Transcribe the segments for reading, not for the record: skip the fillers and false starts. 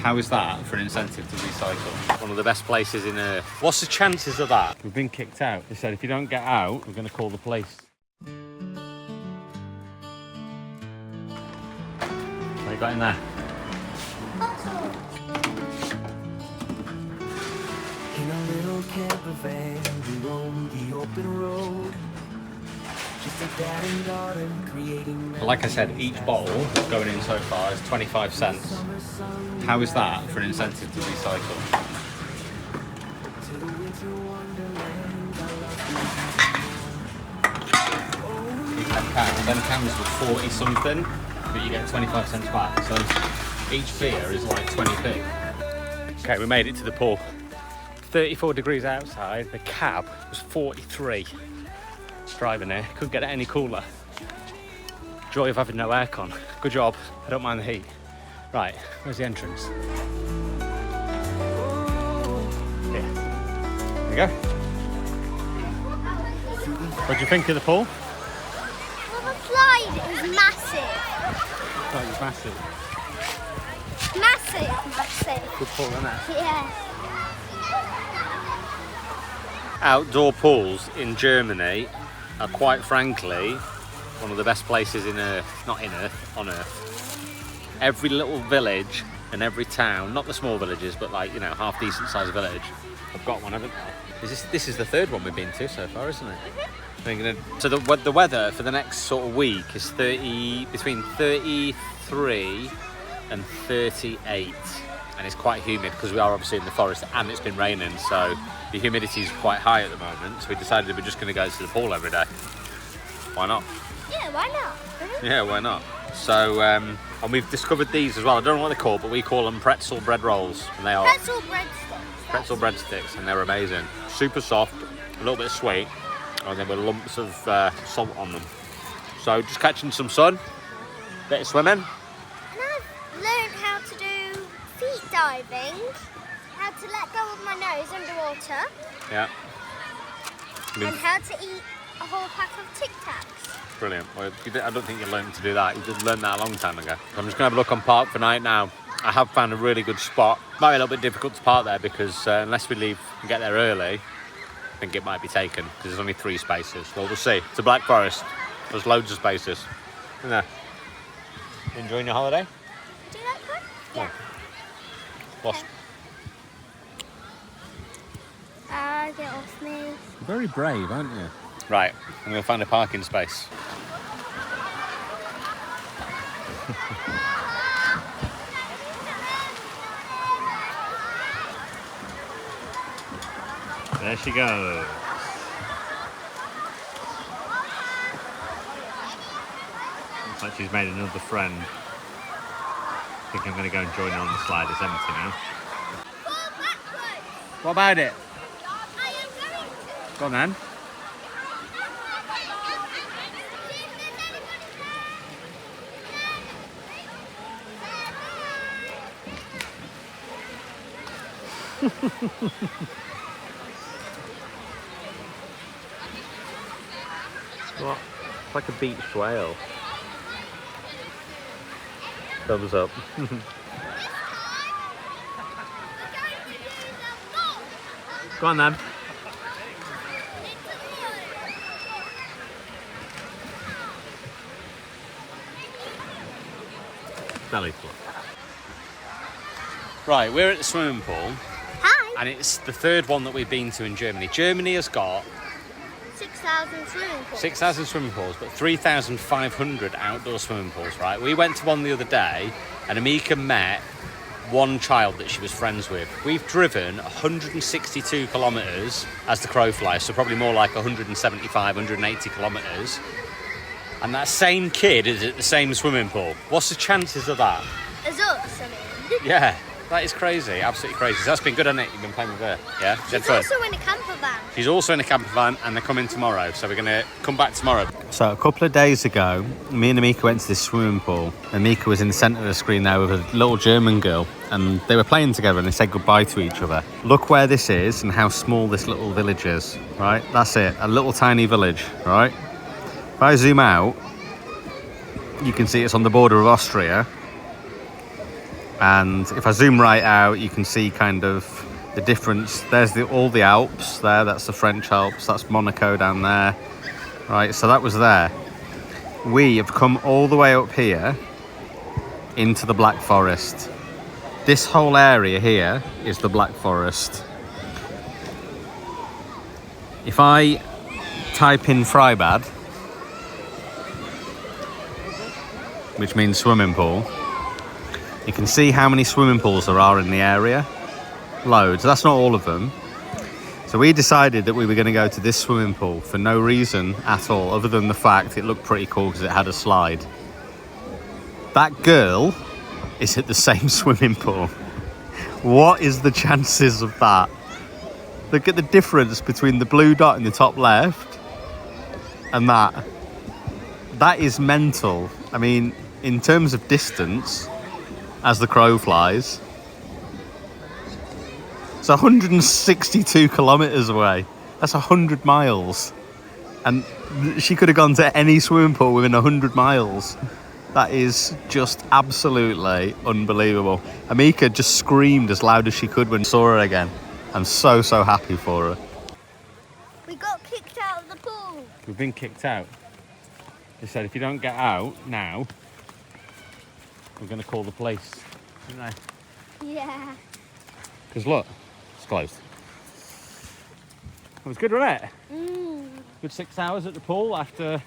How is that for an incentive to recycle? One of the best places in Earth. What's the chances of that? We've been kicked out. They said if you don't get out, we're going to call the police. What you got in there? In a little campervan, we roam the open road. Just a dad and daughter creating. Like I said, each bottle going in so far is 25 cents. How is that for an incentive to recycle? Then cans were 40 something, but you get 25 cents back. So each beer is like 20p. Okay, we made it to the pool. 34 degrees outside. The cab was 43. Driving here, couldn't get it any cooler. Joy of having no aircon. Good job, I don't mind the heat. Right, where's the entrance? Here. There we go. What do you think of the pool? Well, the slide is massive. Oh, it's massive. Massive. Good pool, isn't it? Yeah. Outdoor pools in Germany are quite frankly one of the best places in Earth, not in Earth, on Earth. Every little village and every town, not the small villages, but like, you know, half decent sized village, have got one, haven't they? This is the third one we've been to so far, isn't it? So the weather for the next sort of week is between 33 and 38. And it's quite humid because we are obviously in the forest and it's been raining, so the humidity is quite high at the moment. So we decided we're just going to go to the pool every day. Why not? Yeah, why not? Yeah, why not? So, and we've discovered these as well. I don't know what they're called, but we call them pretzel bread rolls. And they are pretzel breadsticks, and they're amazing. Super soft, a little bit sweet, and then with lumps of salt on them. So just catching some sun, bit of swimming. Diving, how to let go of my nose underwater, yeah, and how to eat a whole pack of Tic Tacs. Brilliant. Well, I don't think you learned to do that. You did learn that a long time ago. I'm just going to have a look on Park for Night now. I have found a really good spot. Might be a little bit difficult to park there because unless we leave and get there early, I think it might be taken because there's only 3 spaces. Well, we'll see. It's a Black Forest. There's loads of spaces. Isn't there? Enjoying your holiday? Do you like that? Yeah. Lost. Get off me. You're very brave, aren't you? Right, I'm going to find a parking space. There she goes. Looks like she's made another friend. I think I'm going to go and join her on the slide. It's empty now. What about it? I am going to. Go on then. What? It's like a beached whale. Thumbs up. Go on then. Belly flop. Right, we're at the swimming pool. Hi. And it's the third one that we've been to in Germany. Germany has got 6,000 swimming pools. 6,000 swimming pools, but 3,500 outdoor swimming pools, right? We went to one the other day, and Amika met one child that she was friends with. We've driven 162 kilometres as the crow flies, so probably more like 175, 180 kilometres. And that same kid is at the same swimming pool. What's the chances of that? As us, I mean. Yeah, that is crazy, absolutely crazy. So that's been good, hasn't it? You've been playing with her, yeah? She's also in a camper van. She's also in a camper van, and they're coming tomorrow, so we're going to come back tomorrow. So a couple of days ago, me and Amika went to this swimming pool. Amika was in the centre of the screen there with a little German girl, and they were playing together and they said goodbye to each other. Look where this is and how small this little village is, right? That's it, a little tiny village, right? If I zoom out, you can see it's on the border of Austria. And if I zoom right out, you can see kind of the difference. There's all the Alps there. That's the French Alps. That's Monaco down there. Right, so that was there. We have come all the way up here into the Black Forest. This whole area here is the Black Forest. If I type in Freibad, which means swimming pool, you can see how many swimming pools there are in the area. Loads. That's not all of them. So we decided that we were going to go to this swimming pool for no reason at all, other than the fact it looked pretty cool because it had a slide. That girl is at the same swimming pool. What is the chances of that? Look at the difference between the blue dot in the top left and that. That is mental. I mean, in terms of distance, as the crow flies, it's 162 kilometres away. That's 100 miles. And she could have gone to any swimming pool within 100 miles. That is just absolutely unbelievable. Amika just screamed as loud as she could when she saw her again. I'm so happy for her. We got kicked out of the pool. We've been kicked out. They said if you don't get out now, we're going to call the police. Didn't they? Yeah. Because look, it's closed. It was good, wasn't it? Good 6 hours at the pool after... Look,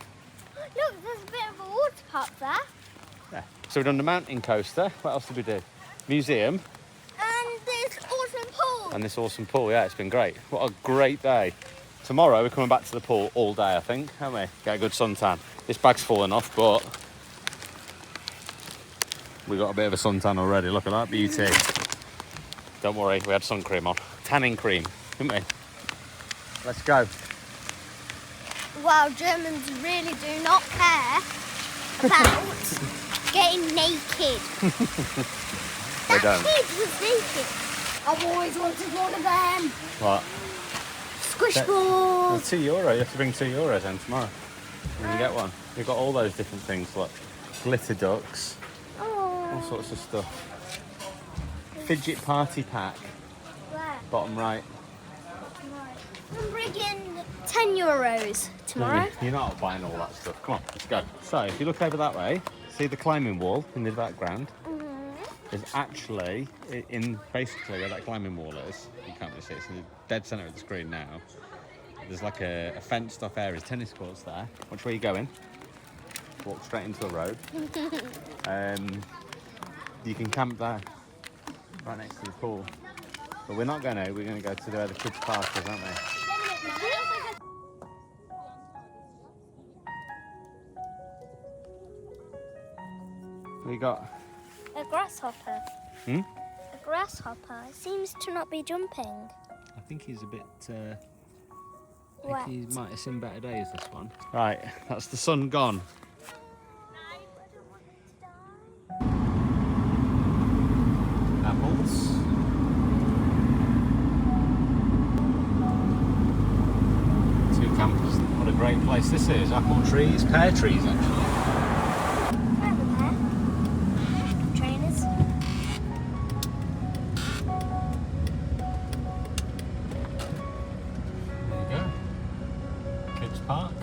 there's a bit of a water park there. Yeah. So we've done the mountain coaster. What else did we do? Museum. And this awesome pool. And this awesome pool. Yeah, it's been great. What a great day. Tomorrow we're coming back to the pool all day, I think, aren't we? Get a good suntan. This bag's fallen off, but we got a bit of a suntan already. Look at that beauty. Don't worry, we had sun cream on. Tanning cream, didn't we? Let's go. Wow, Germans really do not care about getting naked. They That don't. kid was naked. I've always wanted one of them. What? Squish balls. €2. You have to bring €2 in tomorrow. You can get one. We've got all those different things, like glitter ducks, all Oh. sorts of stuff. Fidget party pack, Where? bottom right. I'm bringing €10 tomorrow. You're not buying all that stuff. Come on, let's go. So if you look over that way, see the climbing wall in the background? There's actually, in basically where that climbing wall is, you can't really see it, it's in the dead centre of the screen now. There's like a fenced off area, tennis courts there. Watch where you're going. Walk straight into a road. You can camp there, right next to the pool. But we're not going to, we're going to go to where the kids' park is, aren't we? We got... A grasshopper. Hmm? A grasshopper seems to not be jumping. I think he's a bit... Wet. he might have seen better days, this one. Right, that's the sun gone. Apples. Two campers. What a great place this is. Apple trees, pear trees actually. Over there. Trainers. There you go. Kids Park.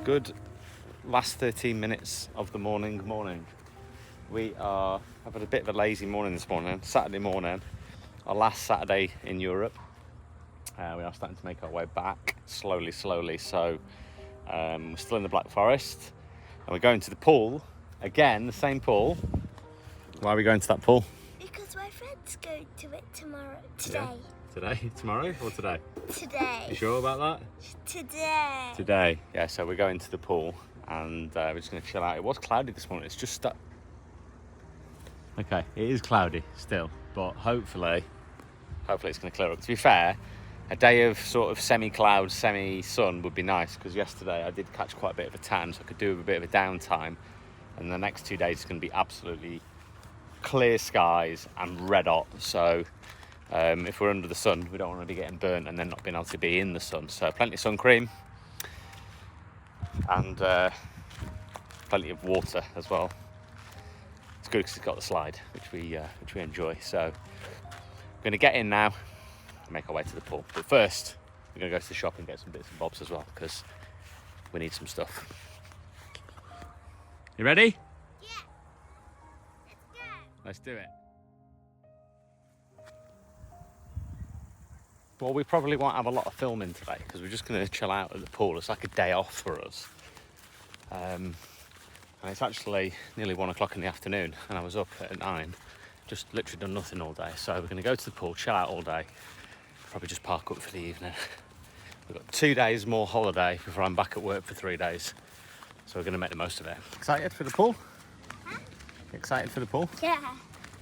Good last 13 minutes of the morning. We are having a bit of a lazy morning this morning, Saturday morning, our last Saturday in Europe. We are starting to make our way back slowly. So we're still in the Black Forest and we're going to the pool again, the same pool. Why are we going to that pool? Because my friends go to it today. Yeah. Today? Tomorrow or today? Today. You sure about that? Today. Today, yeah. So we're going to the pool and we're just going to chill out. It was cloudy this morning. It's just okay. It is cloudy still, but hopefully it's going to clear up. To be fair, a day of sort of semi-cloud, semi-sun would be nice because yesterday I did catch quite a bit of a tan, so I could do with a bit of a downtime. And the next 2 days is going to be absolutely clear skies and red hot. So if we're under the sun, we don't want to be getting burnt and then not being able to be in the sun. So plenty of sun cream and plenty of water as well. It's good because it's got the slide, which we enjoy. So we're going to get in now and make our way to the pool. But first, we're going to go to the shop and get some bits and bobs as well because we need some stuff. You ready? Yeah. Let's go. Let's do it. Well, we probably won't have a lot of filming today because we're just going to chill out at the pool. It's like a day off for us. And it's actually nearly 1 o'clock in the afternoon and I was up at 9, just literally done nothing all day. So we're going to go to the pool, chill out all day, probably just park up for the evening. We've got 2 days more holiday before I'm back at work for 3 days. So we're going to make the most of it. Excited for the pool? Huh? Excited for the pool? Yeah.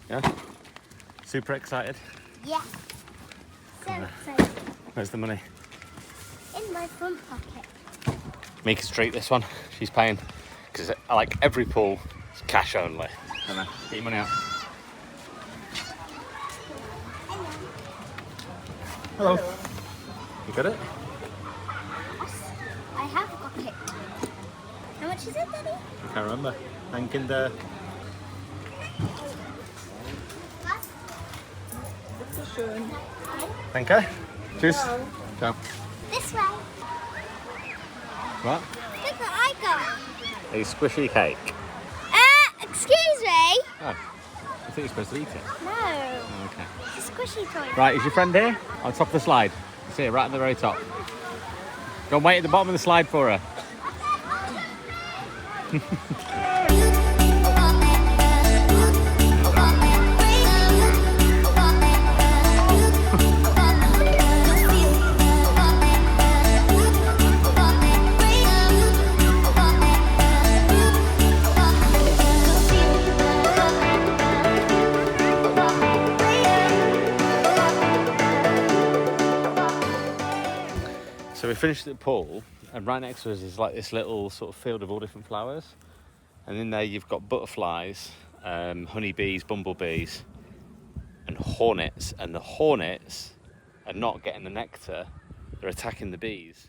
Yeah? Super excited? Yeah. So excited. Where's the money? In my front pocket. Mika's treat, this one. She's paying. Because like every pool, it's cash only. I know. Get your money out. Hello. You got it? Yes, I have got it. How much is it, Daddy? I can't remember. Danke. Schön. Danke. Tschüss. Ciao. This way. What? Look what I got. A squishy cake. Excuse me? Oh. I think you're supposed to eat it. No. Oh, okay. It's a squishy toy. Right, is your friend here? On top of the slide. See it, right at the very top. Go and wait at the bottom of the slide for her. So we finished at the pool, and right next to us is like this little sort of field of all different flowers. And in there you've got butterflies, honeybees, bumblebees, and hornets. And the hornets are not getting the nectar, they're attacking the bees.